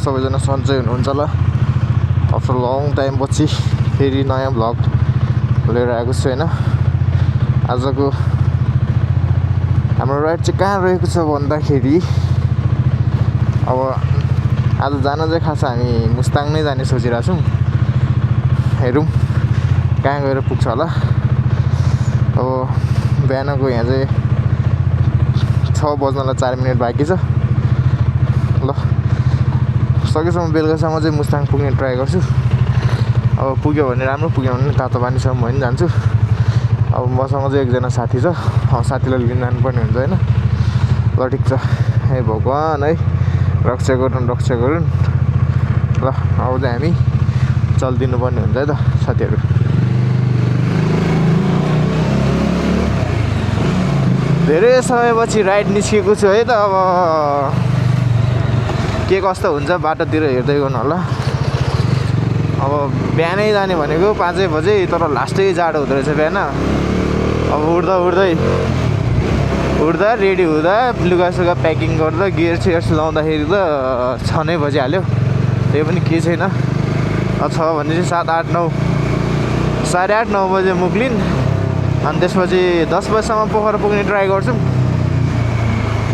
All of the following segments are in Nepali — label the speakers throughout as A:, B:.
A: सबैजना सन्चै हुनुहुन्छ होला। आफ्टर लङ टाइम पछि फेरि नयाँ भ्लग लिएर आएको छु होइन। आजको हाम्रो राइड चाहिँ कहाँ रहेको छ भन्दाखेरि अब आज जान चाहिँ खास हामी मुस्ताङ नै जाने सोचिरहेको छौँ। हेरौँ कहाँ गएर पुग्छ होला। अब बिहानको यहाँ चाहिँ 6 बज्नलाई 4 मिनट बाँकी छ। ल सकेसम्म बेलुकासम्म चाहिँ मुस्ताङ पुग्ने ट्राई गर्छु। अब पुग्यो भने राम्रो, पुग्यो भने तातो पानीसम्म पनि जान्छु। अब मसँग चाहिँ एकजना साथी छ, साथीलाई लिन जानुपर्ने हुन्छ होइन। ल ठिक छ, हे भगवान् है, रक्षा गरून् रक्षा गरून्। ल अब चाहिँ हामी चलिदिनु पर्ने हुन्छ है त साथीहरू। धेरै समयपछि राइड निस्केको छु है त। अब के कस्तो हुन्छ बाटोतिर हेर्दै गर्नु होला। अब बिहानै जाने भनेको 5 बजे, तर लास्टै जाडो हुँदो रहेछ बिहान। अब उठ्दा रेडी हुँदा लुगासुगा प्याकिङ गर्दा गियर सियर्स लाउँदाखेरि त 6 नै बजिहाल्यो। त्यही पनि केही छैन। 6 भने चाहिँ 7, 8, 9, 8:30, 9 बजे मुक्लिन्। अनि त्यसपछि 10 बजीसम्म पोखरा पुग्ने ट्राई गर्छौँ।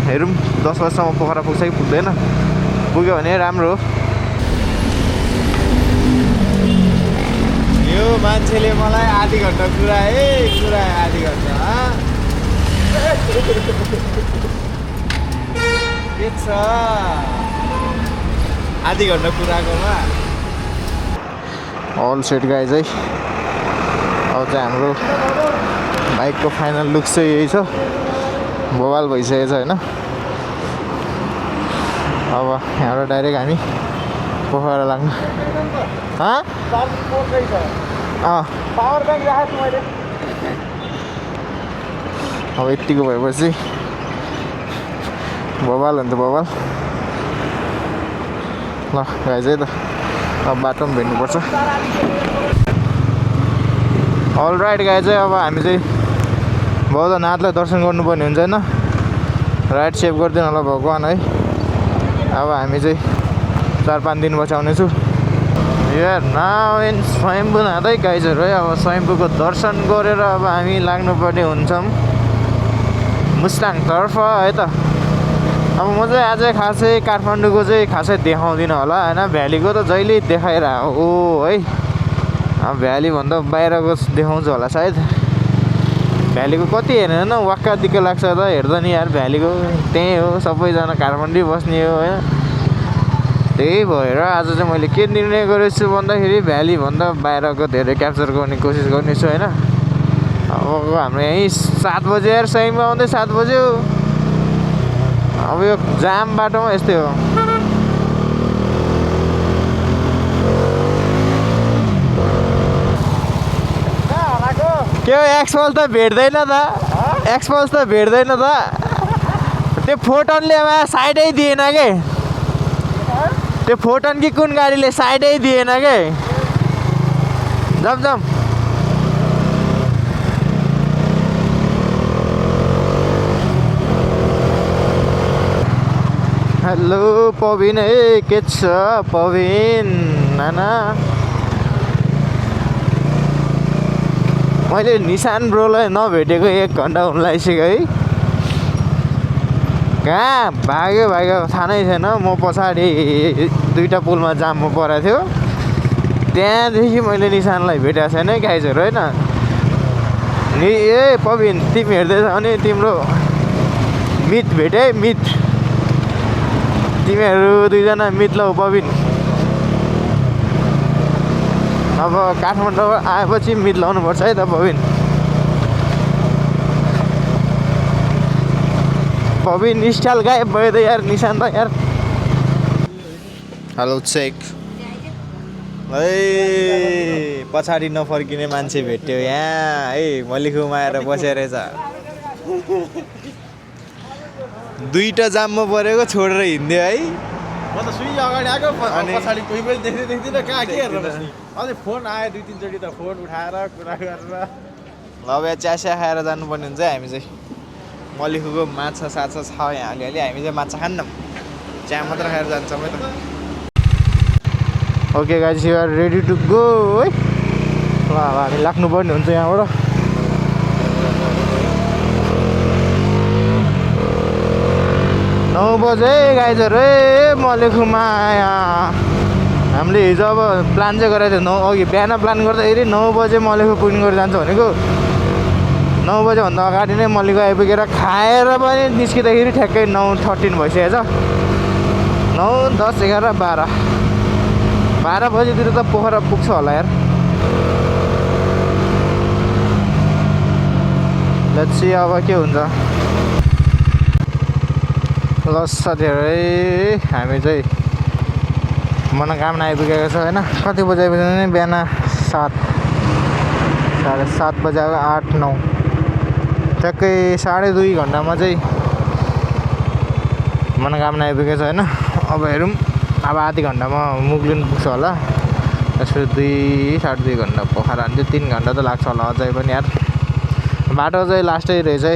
A: हेरौँ 10 बजीसम्म पोखरा पुग्छ कि पुग्दैन। पुग्यो भने राम्रो हो। यो मान्छेले मलाई आधी घन्टा कुरा आधी घन्टा के छ आधी घन्टा कुराकोमा। अल सेट गाइज है। अब चाहिँ हाम्रो बाइकको फाइनल लुक चाहिँ यही छ। बवाल भइसकेको छ होइन। अब यहाँबाट डाइरेक्ट हामी पोखरा लाग्नु।
B: पावर ब्याङ्क राखेको छु मैले।
A: अब यतिको भएपछि बवाल हुन्छ बवाल। ल गाइज है त, अब बाटोमा भेट्नुपर्छ। अल राइट गाइज चाहिँ अब हामी चाहिँ बौद्धनाथलाई दर्शन गर्नुपर्ने हुन्छ होइन। राइड सेभ गरिदिनु होला भगवान् है। अब हामी चाहिँ 4-5 दिनपछि आउनेछु। यार नाउ इन स्वयम्भूनाथ है गाइजहरू है। अब स्वयम्भूको दर्शन गरेर अब हामी लाग्नुपर्ने हुन्छौँ मुस्ताङतर्फ है त। अब म चाहिँ आज खासै काठमाडौँको चाहिँ खासै देखाउँदिनँ होला होइन। भ्यालीको त जहिले देखाइरह हो है। अब भ्यालीभन्दा बाहिरको देखाउँछु होला सायद। भ्यालीको कति हेरेन वाक्का दिक्क लाग्छ त हेर्दा नि यार। भ्यालीको त्यही हो, सबैजना काठमाडौँ बस्ने हो होइन। त्यही भएर आज चाहिँ मैले के निर्णय गरेको छु भन्दाखेरि भ्यालीभन्दा बाहिरको धेरै क्याप्चर गर्ने कोसिस गर्नेछु होइन। अब हाम्रो यहीँ 7 बजे यार, सहीमा आउँदै 7 बज्यो। अब यो जाम बाटोमा यस्तै हो। के हो एक्सपल्स त भेट्दैन त? एक्सपल्स त भेट्दैन त? त्यो फोटनले साइडै दिएन के। त्यो फोटन कि कुन गाडीले साइडै दिएन के। जाम हेलो पविन है, के छ पविन नाना? मैले निशान ब्रोलाई नभेटेको 1 घन्टा हुन लागिसक्यो है। कहाँ भाग्यो थाहा नै छैन। म पछाडि 2टा पुलमा जाममा परेको थियो। त्यहाँदेखि मैले निशानलाई भेटेको छैन है गाइजहरू होइन। ए पविन तिमी हेर्दैछ भने तिम्रो मित भेटे है, मित। तिमीहरू 2जना मित लौ पविन। अब काठमाडौँ आएपछि मित लाउनुपर्छ है त पविन। पविन स्टाइल गायब भयो त यार निशान त यार। हेलो चेक है। पछाडि नफर्किने मान्छे भेट्यो यहाँ है। मलिखुमा आएर बसेर रहेछ। 2टा जाममा परेको छोडेर हिँड्यो है।
B: म त सुई अगाडि आएको पछाडि कोही पनि देख्दिनँ कहाँ के हेरेर बस्ने। अझै फोन आयो 2-3 चोटि त फोन उठाएर कुरा गरेर।
A: ल अब यहाँ चिया खाएर जानुपर्ने हुन्छ हामी चाहिँ। मलिखुको माछा साछा छ यहाँ अलिअलि। हामी चाहिँ माछा खान्नौँ, चिया मात्र खाएर जान्छौँ है त। Okay guys you are ready to go है। ल अब हामी लाग्नुपर्ने हुन्छ यहाँबाट। 9 बजे गाइजहरू मलेखुमा हामीले हिजो अब प्लान चाहिँ गरेको थियो 9 अघि बिहान प्लान गर्दाखेरि 9 बजे मलेखु पुग्ने गरेर जान्छ भनेको। 9 बजेभन्दा अगाडि नै मलेखु आइपुगेर खाएर पनि निस्किँदाखेरि ठ्याक्कै 9:13 भइसकेको छ। 9, 10, 11, 12 बजीतिर त पोखरा पुग्छ होला यार। लेट्स सी अब के हुन्छ। ल साथीहरू हामी चाहिँ मनोकामना आइपुगेको छ होइन। कति बजी आइपुग्यो भने बिहान 7, 7:30 बजे 8, 9 ठ्याक्कै 2.5 घन्टामा चाहिँ मनोकामना आइपुगेको छ होइन। अब हेरौँ अब आधी घन्टामा मुगलिन पुग्छ होला। त्यसपछि 2, 2.5 घन्टा पोखरा अनि 3 घन्टा त लाग्छ होला अझै पनि यार। बाटो चाहिँ लास्टै रहेछ है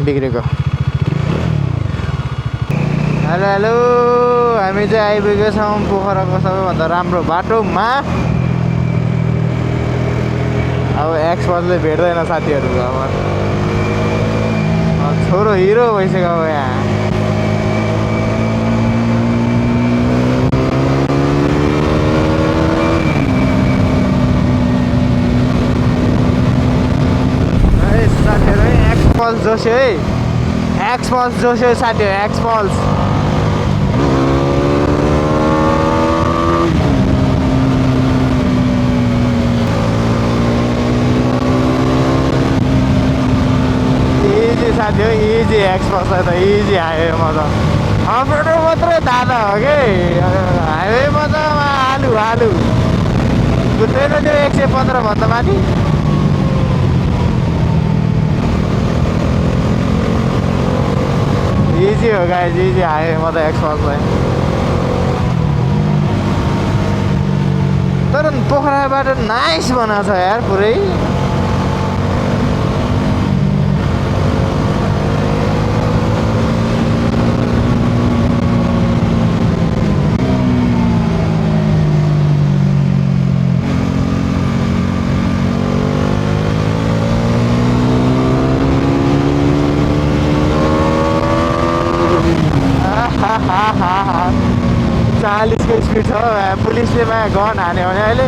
A: बिग्रेको। हेलो हेलो हामी चाहिँ आइपुगेको छौँ पोखराको सबैभन्दा राम्रो बाटोमा। अब एक्सपल्सले भेट्दैन साथीहरू। अब छोरो हिरो भइसक्यो अब यहाँ। साथीहरू एक्सपल्स जोस्यो है। एक्सपल्स जोस्यो साथीहरू एक्सपल्स। साथी इजी एक्सपल्सलाई त इजी हाइवेमा त अफरोडर मात्रै दादा हो कि। हाइवेमा त आलु कुद्दैन त्यो 115 भन्दा माथि। इजी हो गाइज इजी हाइवेमा त एक्सपल्सलाई। तर पोखराबाट नाइस बनाएको छ यार पुरै। को स्पिड छ। पुलिसले गन हान्यो भने अहिले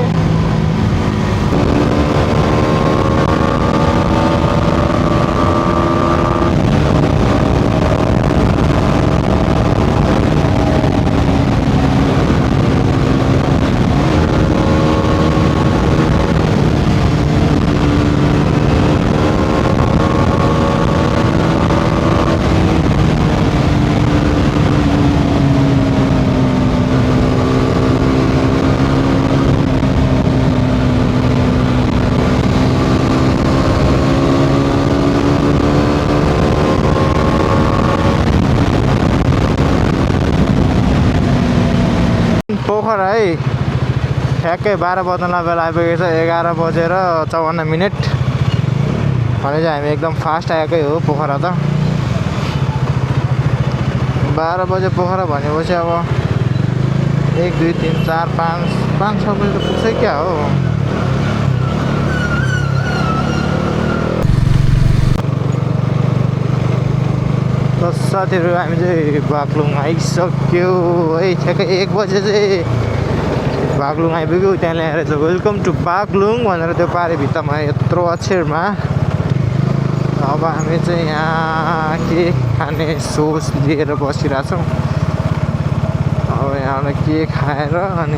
A: पोखरा है ठ्याक्कै 12 बज्नलाई बेला आइपुगेको छ। 11 बजेर 54 मिनट भने चाहिँ हामी एकदम फास्ट आएकै हो पोखरा त। 12 बजे पोखरा भनेपछि अब 1, 2, 3, 4, 5, 6 बजे त पुग्छ क्या हो। त साथीहरू हामी चाहिँ बागलुङ आइसक्यो है। ठ्याक्कै 1 बजे चाहिँ बागलुङ आइपुग्यो। त्यहाँ ल्याएर चाहिँ वेलकम टु बागलुङ भनेर त्यो पारे भित्तामा यत्रो अक्षरमा। अब हामी चाहिँ यहाँ के खाने सोच लिएर बसिरहेछौँ। अब यहाँबाट के खाएर अनि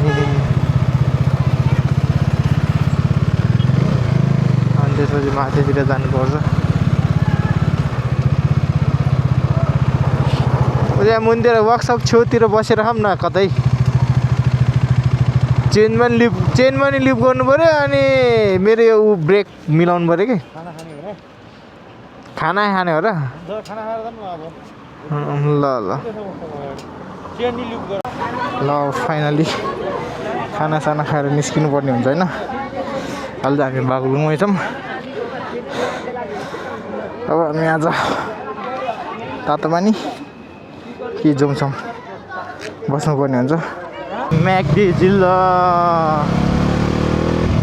A: त्यसपछि माथितिर जानुपर्छ। यहाँ मुनितिर वर्कसप छेउतिर बसेर खाऊँ न कतै। चेनमा नि लिप गर्नु पऱ्यो अनि मेरो यो ब्रेक मिलाउनु पऱ्यो कि। खाना खाने हो र। ल फाइनली खानासाना खाएर निस्किनु पर्ने हुन्छ होइन। अहिले त हामी बागलुङमै छौँ। अब हामी आज तातो पानी कि जुमसम बस्नुपर्ने हुन्छ। म्याग्दी जिल्ला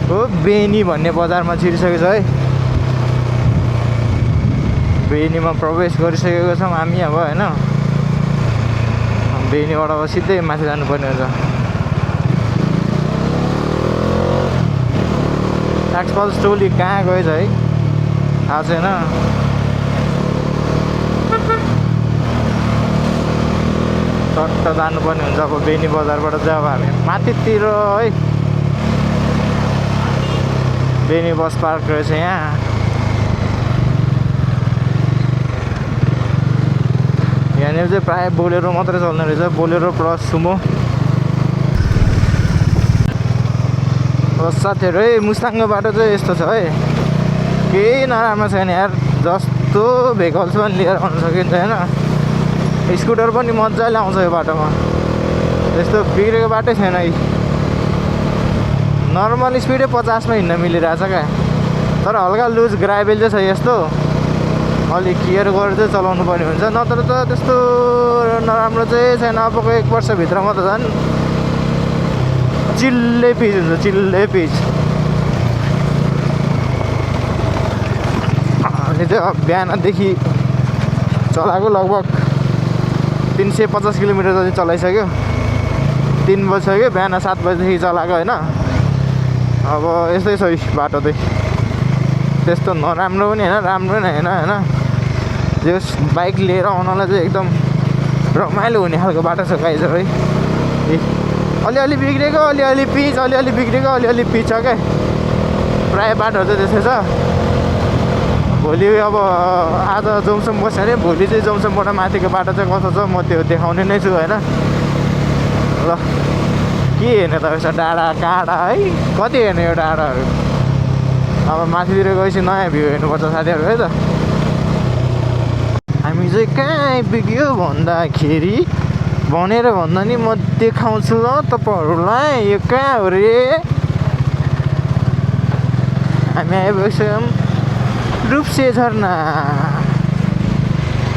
A: हो बेनी भन्ने बजारमा छिरिसकेको छ है। बेनीमा प्रवेश गरिसकेको छौँ हामी अब होइन। बेनीबाट अब सिधै माथि जानुपर्ने हुन्छ। एक्सपल्स टोली कहाँ गएछ है थाहा छैन। टट्ट जानुपर्ने हुन्छ अब बेनी बजारबाट चाहिँ अब हामी माथितिर है। बेनी बस पार्क रहेछ यहाँ। यहाँनिर चाहिँ प्रायः बोलेरो मात्रै चल्ने रहेछ, बोलेरो प्लस सुमो। साथीहरू है मुस्ताङको बाटो चाहिँ यस्तो छ है, केही नराम्रो छैन यार। जस्तो भेकल्स पनि लिएर आउनु सकिन्छ होइन। स्कुटर पनि मजाले आउँछ यो बाटोमा, त्यस्तो बिग्रेको बाटै छैन है। नर्मल स्पिडै 50मा हिँड्न मिलिरहेछ क्या। तर हल्का लुज ग्राभेल चाहिँ छ यस्तो, अलिक केयर गरेर चाहिँ चलाउनु पर्ने हुन्छ। नत्र त त्यस्तो नराम्रो चाहिँ छैन। अबको 1 वर्षभित्रमा त झन् चिल्ले पिच हुन्छ, चिल्ले पिच। अहिले चाहिँ बिहानदेखि चलाएको लगभग 350 किलोमिटर जति चलाइसक्यो। 3 बजिसक्यो, बिहान 7 बजीदेखि चलाएको होइन। अब यस्तै छ बाटो चाहिँ, त्यस्तो नराम्रो पनि होइन राम्रो पनि होइन होइन। जस बाइक लिएर आउनलाई चाहिँ एकदम रमाइलो हुने खालको बाटो छ गाइज है। अलिअलि बिग्रेको, अलिअलि पिच, अलिअलि बिग्रेको, अलिअलि पिच छ क्या। प्रायः बाटोहरू चाहिँ त्यस्तै छ। भोलि अब आज जोमसोम बस्यो अरे, भोलि चाहिँ जोमसोमबाट माथिको बाटो चाहिँ कस्तो छ म त्यो देखाउने नै छु होइन। ल के हेर्ने त यसो डाँडा काँडा है, कति हेर्ने यो डाँडाहरू। अब माथितिर गएपछि नयाँ भ्यू हेर्नुपर्छ साथीहरू है त। हामी चाहिँ कहाँ आइपुग्यो भन्दाखेरि भनेर भन्दा नि म देखाउँछु ल तपाईँहरूलाई यो कहाँ हो रे। हामी आइपुग्छौँ रूपसे झरना।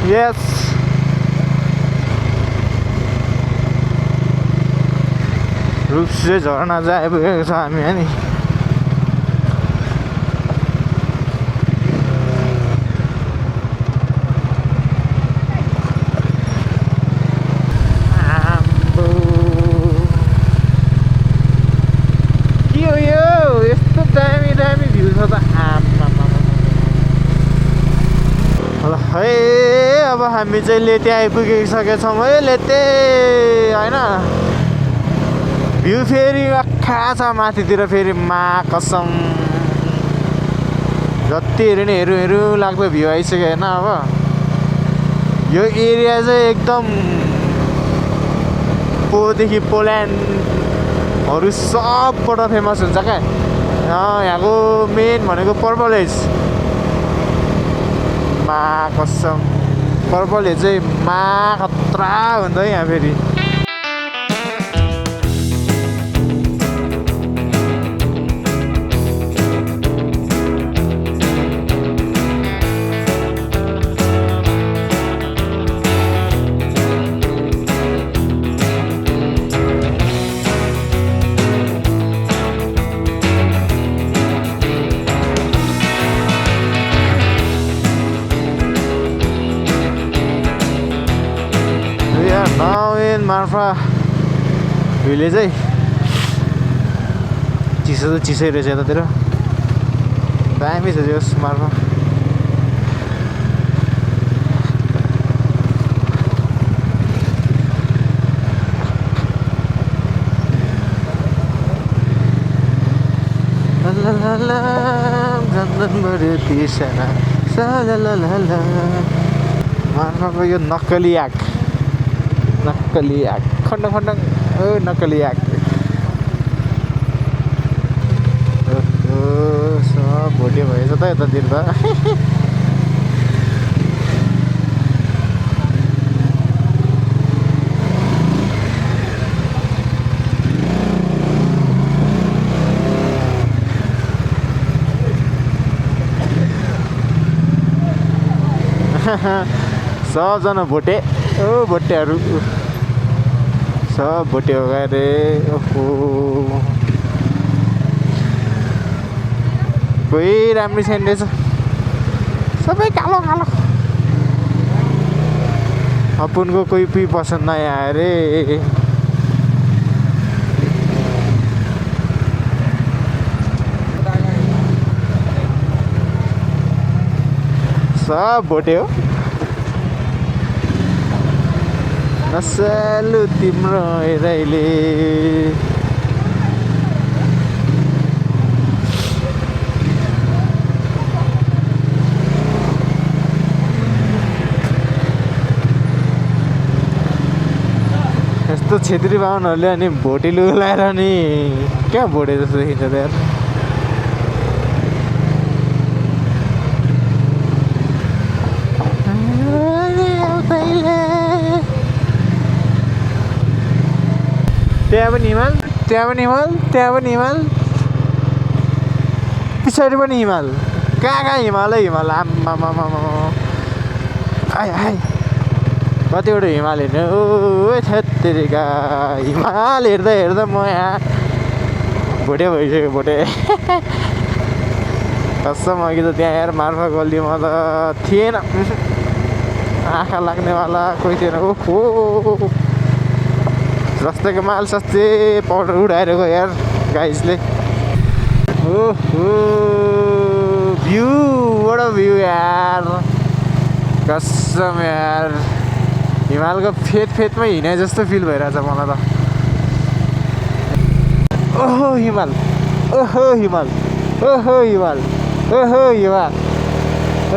A: यस रूपसे झरना चाहिँ आइपुगेको छ हामी है नि। है अब हामी चाहिँ लेते आइपुगिसकेका छौँ है। लेते होइन भ्यू फेरि आँखा छ माथितिर फेरि मा कसम। जति हेऱ्यो नि हेरौँ लाग्दो भ्यू आइसक्यो होइन। अब यो एरिया चाहिँ एकदम पोदेखि पोल्यान्डहरू सबबाट फेमस हुन्छ क्या। यहाँको मेन भनेको पर्पल हेज। मा कसम पर्पल हेज चाहिँ मा खतरा हुन्छ है यहाँ फेरि। मार्फा भिलेज है। चिसो त चिसै रहेछ यतातिर, दामी छ जस मार्फा। मार्फाको यो नक्कली आँक, नक्कली आँक खण्ड खण्ड नक्कली आँक। सब भोटे भएछ त यतातिर त। सबजना भोटे, भोटेहरू सब भोटे हो गए रे ओहो कोही राम्रो छैन रहेछ सबै कालो कालो अपुनको कोही पनि पसन्द नआयो रे सब भोटे हो नसालु तिम्रो हेराइले यस्तो छेत्री बाहुनहरूले अनि भोटे लुगा लगाएर अनि क्या भोटे जस्तो देखिन्छ त यार त्यहाँ पनि हिमाल त्यहाँ पनि हिमाल त्यहाँ पनि हिमाल पछाडि पनि हिमाल कहाँ हिमाल हिमाल आम्मामा आइ आइ कतिवटा हिमाल हेर्ने ओ छत्तेरिका हिमाल हेर्दा हेर्दा म यहाँ भोटे भइसक्यो भोटे कसम अघि त त्यहाँ यार मार्फा गल्लीमा त थिएन आँखा लाग्नेवाला कोही थिएन ओहो रस्ताको माल सस्ते पाउडर उडाएर गयो यार गाइसले ओहो भ्यू बडा भ्यू यार कसम यार हिमालको फेदमै हिँडे जस्तो फिल भइरहेछ मलाई त ओहो हिमाल ओहो हिमाल ओहो हिमाल ओहो हिमाल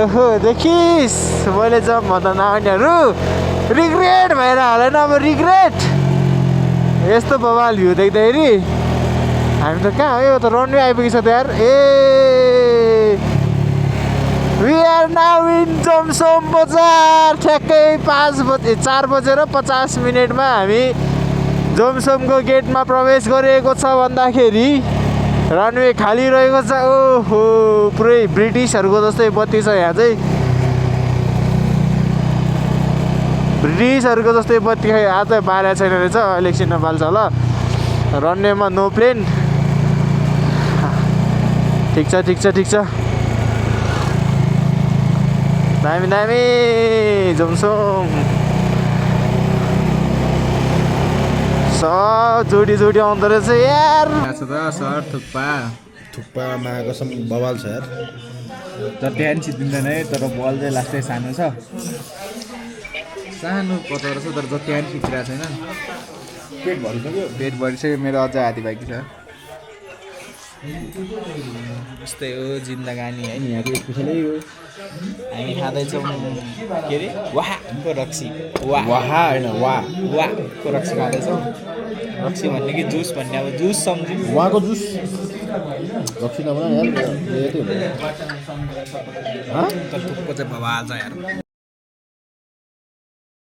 A: ओहो देखिस् मैले जब भन्दा नआउनेहरू रिग्रेट भएर हालेन अब रिग्रेट यस्तो बवाल भ्यू देख्दाखेरि हामी त कहाँ हो यो त रनवे आइपुगेछ त यार ए we are now in Jomsom बजार ठ्याक्कै 4:50 हामी जोमसोमको गेटमा प्रवेश गरेको छ भन्दाखेरि रनवे खाली रहेको छ ओहो पुरै ब्रिटिसहरूको जस्तै बत्ती छ यहाँ चाहिँ ब्रिटिसहरूको जस्तै बत्ती खै आज बालेको छैन रहेछ इलेक्सनमा बाल्छ होला रनवेमा नो प्लेन ठिक छ दामी दामी जोमसोम सब जोडी आउँदो रहेछ यार
B: सर थुक्पामा कसम बवाल छ यार
C: जति पनि छिटिँदैन है तर बल चाहिँ लास्टै सानो छ सानो पचाएर छ तर जति पनि खिचिरहेको छैन पेट भरिसक्यो मेरो अझ आधी बाँकी छ यस्तै हो जिन्दगानी है
B: यहाँको एक पुछालै हो
C: हामी खाँदैछौँ के अरे वाहको रक्सी
B: वाह होइन
C: वाहको रक्सी खाँदैछौँ रक्सी भन्ने कि जुस भन्ने अब जुस सम्झौँ
B: वहाँको जुस रक्सी नबना यार
C: तर थुक्पो चाहिँ बवाल छ यार